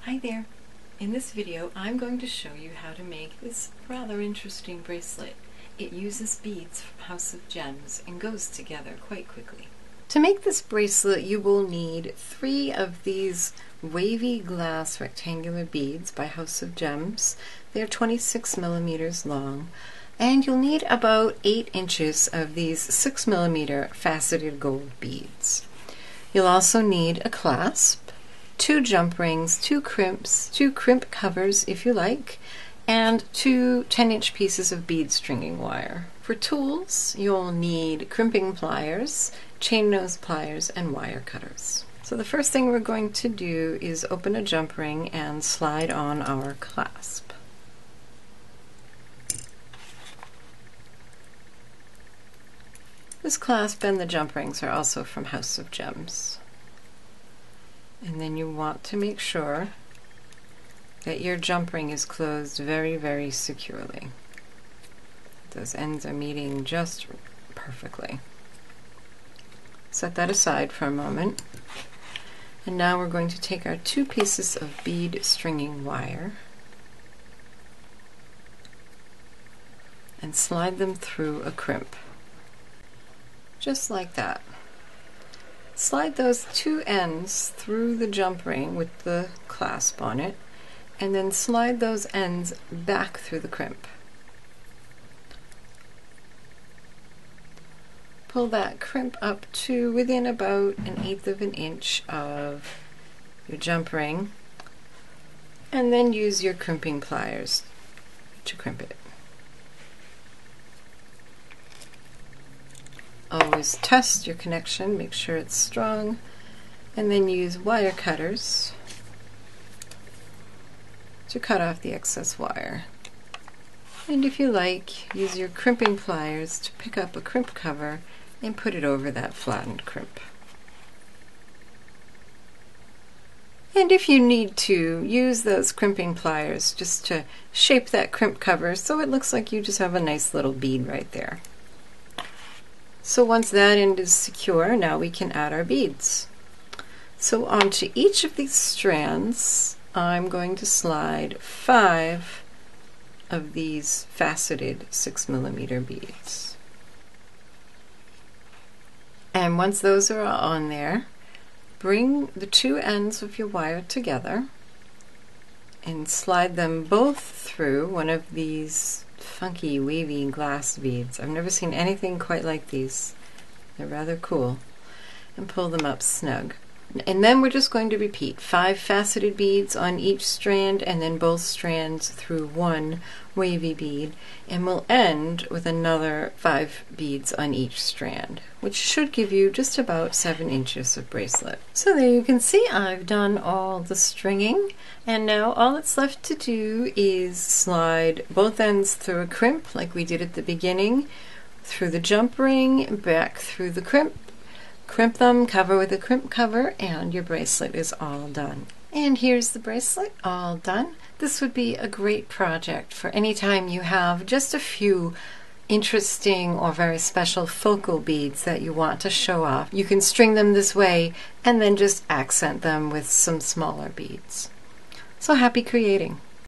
Hi there! In this video I'm going to show you how to make this rather interesting bracelet. It uses beads from House of Gems and goes together quite quickly. To make this bracelet you will need 3 of these wavy glass rectangular beads by House of Gems. They're 26 millimeters long, and you'll need about 8 inches of these 6 millimeter faceted gold beads. You'll also need a clasp, 2 jump rings, 2 crimps, 2 crimp covers if you like, and 2 10-inch pieces of bead stringing wire. For tools, you'll need crimping pliers, chain nose pliers, and wire cutters. So the first thing we're going to do is open a jump ring and slide on our clasp. This clasp and the jump rings are also from House of Gems. And then you want to make sure that your jump ring is closed very, very securely. Those ends are meeting just perfectly. Set that aside for a moment. And now we're going to take our 2 pieces of bead stringing wire and slide them through a crimp. Just like that. Slide those 2 ends through the jump ring with the clasp on it, and then slide those ends back through the crimp. Pull that crimp up to within about 1/8 of an inch of your jump ring, and then use your crimping pliers to crimp it. Always test your connection, make sure it's strong, and then use wire cutters to cut off the excess wire. And if you like, use your crimping pliers to pick up a crimp cover and put it over that flattened crimp. And if you need to, use those crimping pliers just to shape that crimp cover so it looks like you just have a nice little bead right there. So once that end is secure, now we can add our beads. So onto each of these strands, I'm going to slide 5 of these faceted 6 millimeter beads. And once those are on there, bring the 2 ends of your wire together and slide them both through one of these funky wavy glass beads. I've never seen anything quite like these. They're rather cool. And pull them up snug. And then we're just going to repeat 5 faceted beads on each strand, and then both strands through 1 wavy bead, and we'll end with another 5 beads on each strand, which should give you just about 7 inches of bracelet. So there you can see I've done all the stringing, and now all that's left to do is slide both ends through a crimp like we did at the beginning, through the jump ring, back through the crimp, crimp them, cover with a crimp cover, and your bracelet is all done. And here's the bracelet all done. This would be a great project for any time you have just a few interesting or very special focal beads that you want to show off. You can string them this way and then just accent them with some smaller beads. So happy creating!